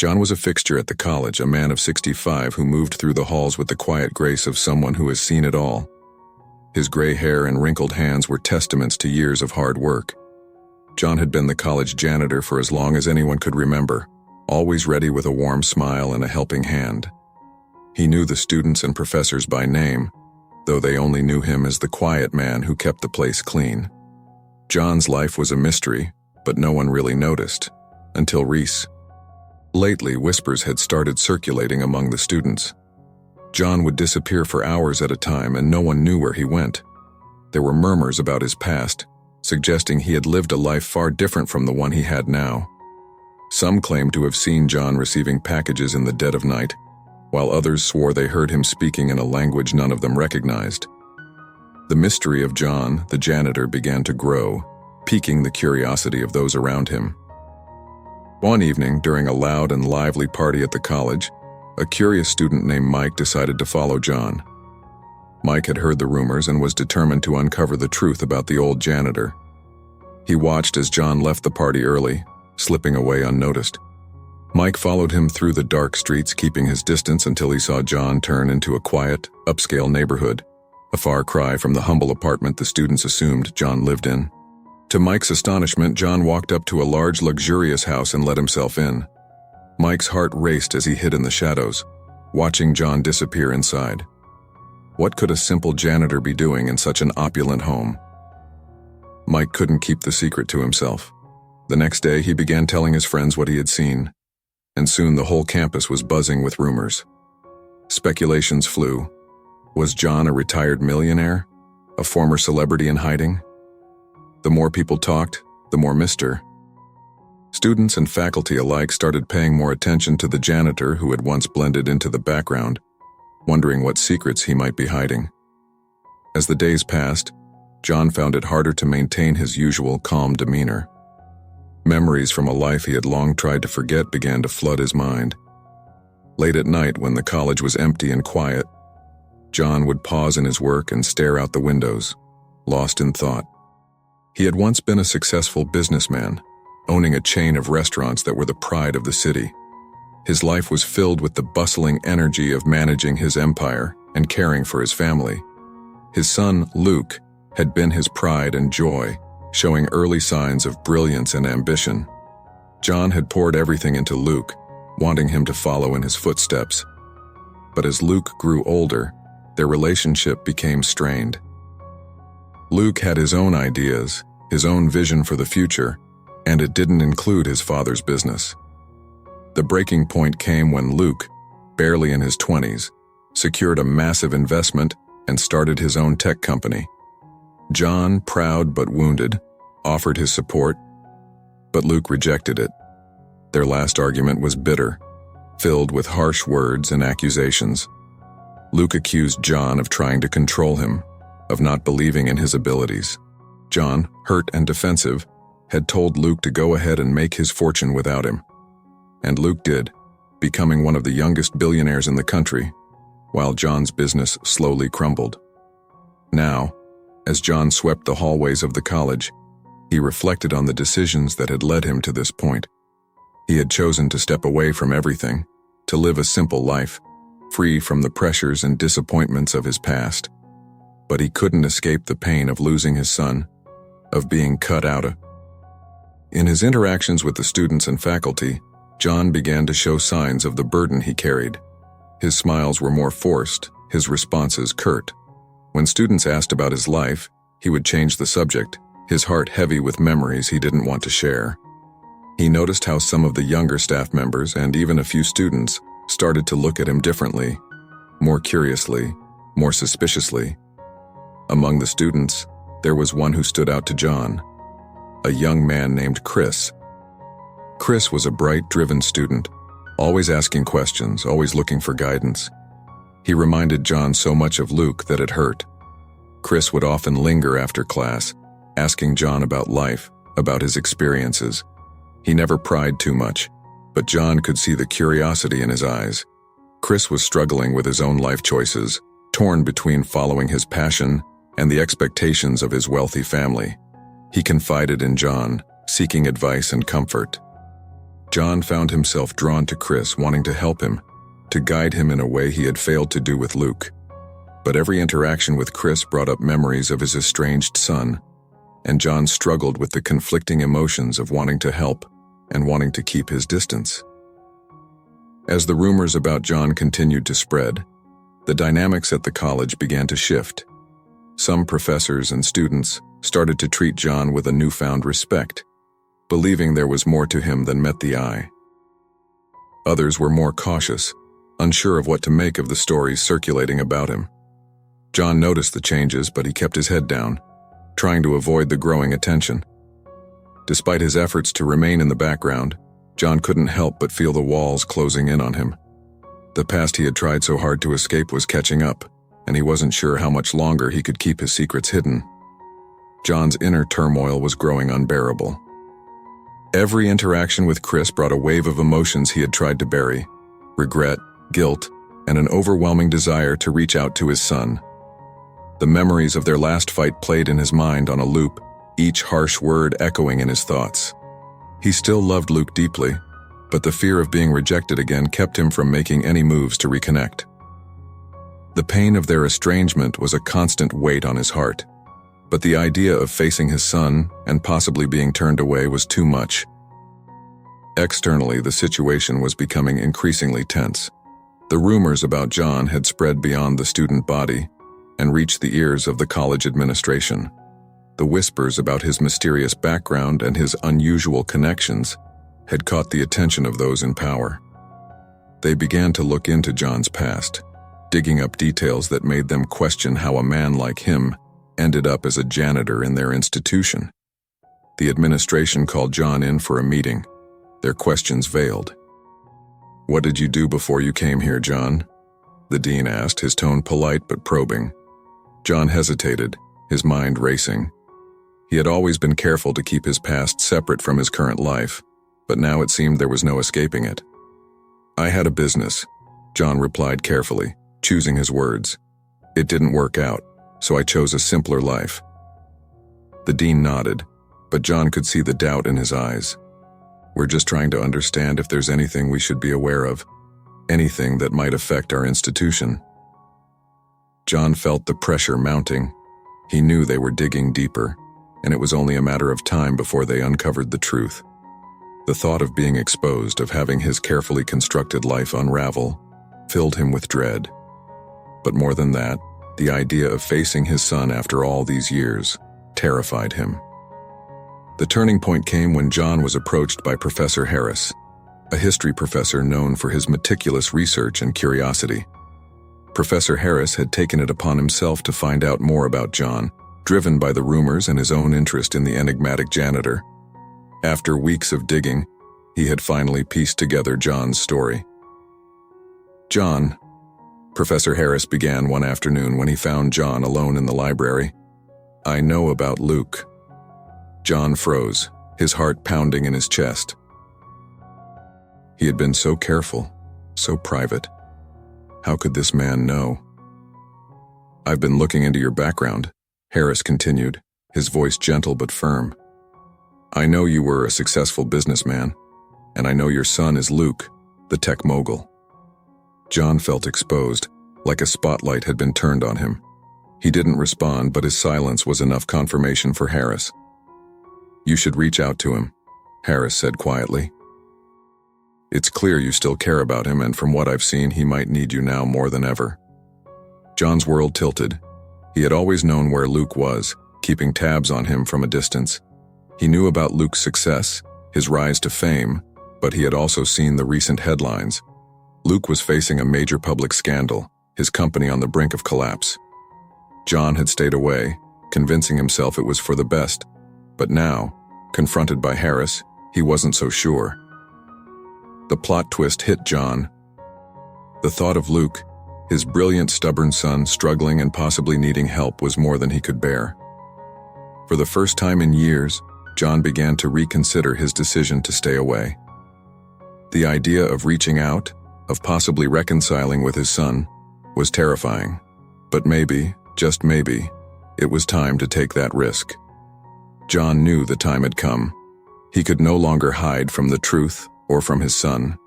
John was a fixture at the college, a man of 65 who moved through the halls with the quiet grace of someone who has seen it all. His gray hair and wrinkled hands were testaments to years of hard work. John had been the college janitor for as long as anyone could remember, always ready with a warm smile and a helping hand. He knew the students and professors by name, though they only knew him as the quiet man who kept the place clean. John's life was a mystery, but no one really noticed, until Reese. Lately, whispers had started circulating among the students. John would disappear for hours at a time and no one knew where he went. There were murmurs about his past, suggesting he had lived a life far different from the one he had now. Some claimed to have seen John receiving packages in the dead of night, while others swore they heard him speaking in a language none of them recognized. The mystery of John, the janitor, began to grow, piquing the curiosity of those around him. One evening, during a loud and lively party at the college, a curious student named Mike decided to follow John. Mike had heard the rumors and was determined to uncover the truth about the old janitor. He watched as John left the party early, slipping away unnoticed. Mike followed him through the dark streets, keeping his distance until he saw John turn into a quiet, upscale neighborhood, a far cry from the humble apartment the students assumed John lived in. To Mike's astonishment, John walked up to a large, luxurious house and let himself in. Mike's heart raced as he hid in the shadows, watching John disappear inside. What could a simple janitor be doing in such an opulent home? Mike couldn't keep the secret to himself. The next day, he began telling his friends what he had seen, and soon the whole campus was buzzing with rumors. Speculations flew. Was John a retired millionaire? A former celebrity in hiding? The more people talked, the more mystery. Students and faculty alike started paying more attention to the janitor who had once blended into the background, wondering what secrets he might be hiding. As the days passed, John found it harder to maintain his usual calm demeanor. Memories from a life he had long tried to forget began to flood his mind. Late at night, when the college was empty and quiet, John would pause in his work and stare out the windows, lost in thought. He had once been a successful businessman, owning a chain of restaurants that were the pride of the city. His life was filled with the bustling energy of managing his empire and caring for his family. His son, Luke, had been his pride and joy, showing early signs of brilliance and ambition. John had poured everything into Luke, wanting him to follow in his footsteps. But as Luke grew older, their relationship became strained. Luke had his own ideas, his own vision for the future, and it didn't include his father's business. The breaking point came when Luke, barely in his 20s, secured a massive investment and started his own tech company. John, proud but wounded, offered his support, but Luke rejected it. Their last argument was bitter, filled with harsh words and accusations. Luke accused John of trying to control him, of not believing in his abilities. John, hurt and defensive, had told Luke to go ahead and make his fortune without him. And Luke did, becoming one of the youngest billionaires in the country, while John's business slowly crumbled. Now, as John swept the hallways of the college, he reflected on the decisions that had led him to this point. He had chosen to step away from everything, to live a simple life, free from the pressures and disappointments of his past. But he couldn't escape the pain of losing his son, of being cut out of. In his interactions with the students and faculty, John began to show signs of the burden he carried. His smiles were more forced, his responses curt. When students asked about his life, he would change the subject, his heart heavy with memories he didn't want to share. He noticed how some of the younger staff members and even a few students started to look at him differently, more curiously, more suspiciously. Among the students, there was one who stood out to John, a young man named Chris. Chris was a bright, driven student, always asking questions, always looking for guidance. He reminded John so much of Luke that it hurt. Chris would often linger after class, asking John about life, about his experiences. He never pried too much, but John could see the curiosity in his eyes. Chris was struggling with his own life choices, torn between following his passion and the expectations of his wealthy family. He confided in John, seeking advice and comfort. John found himself drawn to Chris, wanting to help him, to guide him in a way he had failed to do with Luke. But every interaction with Chris brought up memories of his estranged son, and John struggled with the conflicting emotions of wanting to help and wanting to keep his distance. As the rumors about John continued to spread, the dynamics at the college began to shift. Some professors and students started to treat John with a newfound respect, believing there was more to him than met the eye. Others were more cautious, unsure of what to make of the stories circulating about him. John noticed the changes, but he kept his head down, trying to avoid the growing attention. Despite his efforts to remain in the background, John couldn't help but feel the walls closing in on him. The past he had tried so hard to escape was catching up, and he wasn't sure how much longer he could keep his secrets hidden. John's inner turmoil was growing unbearable. Every interaction with Chris brought a wave of emotions he had tried to bury: regret, guilt, and an overwhelming desire to reach out to his son. The memories of their last fight played in his mind on a loop, each harsh word echoing in his thoughts. He still loved Luke deeply, but the fear of being rejected again kept him from making any moves to reconnect. The pain of their estrangement was a constant weight on his heart, but the idea of facing his son and possibly being turned away was too much. Externally, the situation was becoming increasingly tense. The rumors about John had spread beyond the student body and reached the ears of the college administration. The whispers about his mysterious background and his unusual connections had caught the attention of those in power. They began to look into John's past, digging up details that made them question how a man like him ended up as a janitor in their institution. The administration called John in for a meeting, their questions veiled. "What did you do before you came here, John?" the dean asked, his tone polite but probing. John hesitated, his mind racing. He had always been careful to keep his past separate from his current life, but now it seemed there was no escaping it. "I had a business," John replied carefully, choosing his words. "It didn't work out, so I chose a simpler life." The dean nodded, but John could see the doubt in his eyes. "We're just trying to understand if there's anything we should be aware of, anything that might affect our institution." John felt the pressure mounting. He knew they were digging deeper, and it was only a matter of time before they uncovered the truth. The thought of being exposed, of having his carefully constructed life unravel, filled him with dread. But more than that, the idea of facing his son after all these years terrified him. The turning point came when John was approached by Professor Harris, a history professor known for his meticulous research and curiosity. Professor Harris had taken it upon himself to find out more about John, driven by the rumors and his own interest in the enigmatic janitor. After weeks of digging, he had finally pieced together John's story. "John," Professor Harris began one afternoon when he found John alone in the library, "I know about Luke." John froze, his heart pounding in his chest. He had been so careful, so private. How could this man know? "I've been looking into your background," Harris continued, his voice gentle but firm. "I know you were a successful businessman, and I know your son is Luke, the tech mogul." John felt exposed, like a spotlight had been turned on him. He didn't respond, but his silence was enough confirmation for Harris. "You should reach out to him," Harris said quietly. "It's clear you still care about him, and from what I've seen, he might need you now more than ever." John's world tilted. He had always known where Luke was, keeping tabs on him from a distance. He knew about Luke's success, his rise to fame, but he had also seen the recent headlines. Luke was facing a major public scandal, his company on the brink of collapse. John had stayed away, convincing himself it was for the best, but now, confronted by Harris, he wasn't so sure. The plot twist hit John. The thought of Luke, his brilliant, stubborn son, struggling and possibly needing help was more than he could bear. For the first time in years, John began to reconsider his decision to stay away. The idea of reaching out, of possibly reconciling with his son, was terrifying. But maybe, just maybe, it was time to take that risk. John knew the time had come. He could no longer hide from the truth or from his son.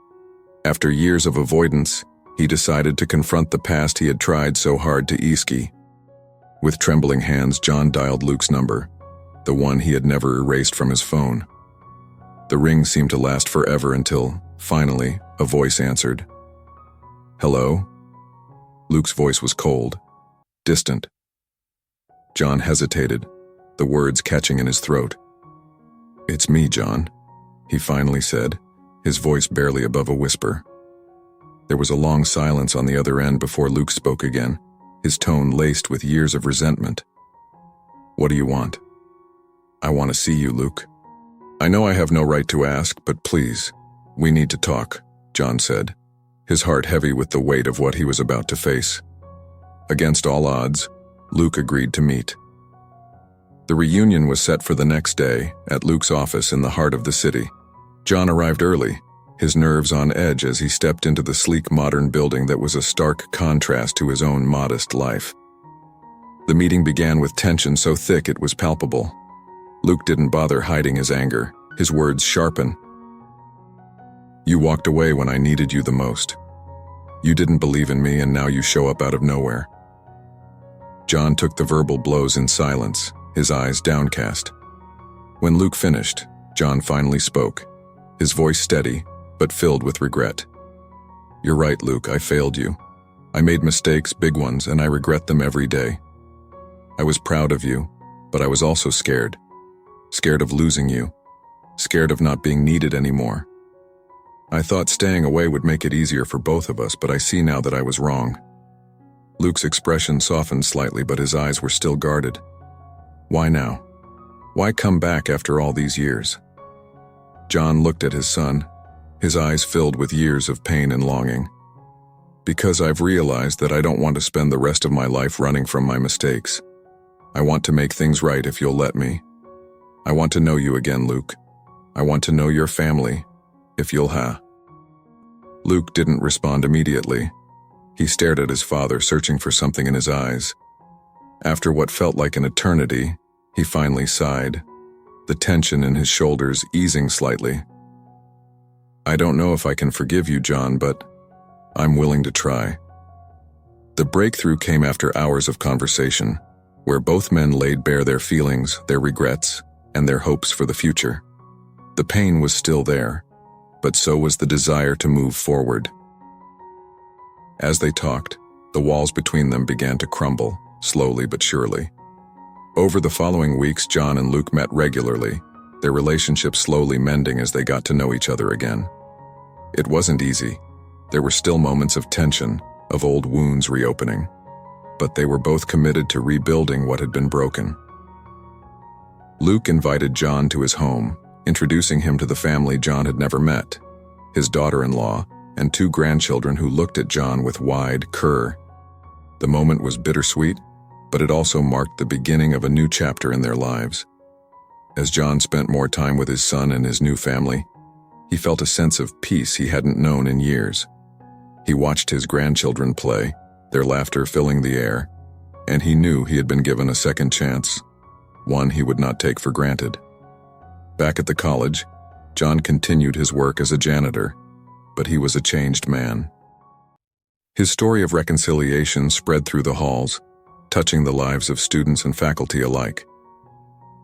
After years of avoidance, he decided to confront the past he had tried so hard to escape. With trembling hands, John dialed Luke's number, the one he had never erased from his phone. The ring seemed to last forever until, finally, a voice answered. "Hello?" Luke's voice was cold, distant. John hesitated, the words catching in his throat. "It's me, John," he finally said, his voice barely above a whisper. There was a long silence on the other end before Luke spoke again, his tone laced with years of resentment. "What do you want?" "I want to see you, Luke." "I know I have no right to ask, but please, we need to talk," John said, his heart heavy with the weight of what he was about to face. Against all odds, Luke agreed to meet. The reunion was set for the next day, at Luke's office in the heart of the city. John arrived early, his nerves on edge as he stepped into the sleek modern building that was a stark contrast to his own modest life. The meeting began with tension so thick it was palpable. Luke didn't bother hiding his anger, his words sharpened. "You walked away when I needed you the most. You didn't believe in me, and now you show up out of nowhere." John took the verbal blows in silence, his eyes downcast. When Luke finished, John finally spoke, his voice steady, but filled with regret. "You're right, Luke, I failed you. I made mistakes, big ones, and I regret them every day. I was proud of you, but I was also scared. Scared of losing you. Scared of not being needed anymore. I thought staying away would make it easier for both of us, but I see now that I was wrong." Luke's expression softened slightly, but his eyes were still guarded. "Why now? Why come back after all these years?" John looked at his son, his eyes filled with years of pain and longing. "Because I've realized that I don't want to spend the rest of my life running from my mistakes. I want to make things right if you'll let me. I want to know you again, Luke. I want to know your family, if you'll Luke didn't respond immediately. He stared at his father, searching for something in his eyes. After what felt like an eternity, he finally sighed, the tension in his shoulders easing slightly. "I don't know if I can forgive you, John, but I'm willing to try." The breakthrough came after hours of conversation, where both men laid bare their feelings, their regrets, and their hopes for the future. The pain was still there, but so was the desire to move forward. As they talked, the walls between them began to crumble, slowly but surely. Over the following weeks, John and Luke met regularly, their relationship slowly mending as they got to know each other again. It wasn't easy. There were still moments of tension, of old wounds reopening. But they were both committed to rebuilding what had been broken. Luke invited John to his home, introducing him to the family John had never met, his daughter-in-law, and 2 grandchildren who looked at John with wide cur. The moment was bittersweet, but it also marked the beginning of a new chapter in their lives. As John spent more time with his son and his new family, he felt a sense of peace he hadn't known in years. He watched his grandchildren play, their laughter filling the air, and he knew he had been given a second chance, one he would not take for granted. Back at the college, John continued his work as a janitor, but he was a changed man. His story of reconciliation spread through the halls, touching the lives of students and faculty alike.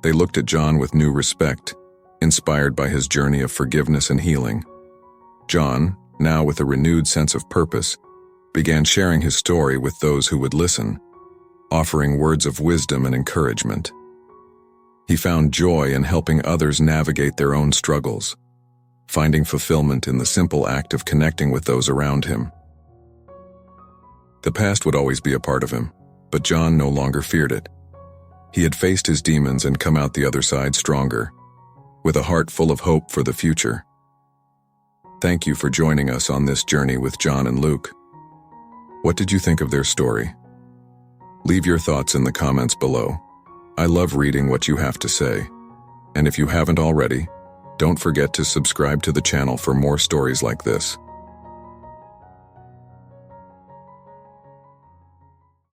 They looked at John with new respect, inspired by his journey of forgiveness and healing. John, now with a renewed sense of purpose, began sharing his story with those who would listen, offering words of wisdom and encouragement. He found joy in helping others navigate their own struggles, finding fulfillment in the simple act of connecting with those around him. The past would always be a part of him, but John no longer feared it. He had faced his demons and come out the other side stronger, with a heart full of hope for the future. Thank you for joining us on this journey with John and Luke. What did you think of their story? Leave your thoughts in the comments below. I love reading what you have to say. And if you haven't already, don't forget to subscribe to the channel for more stories like this.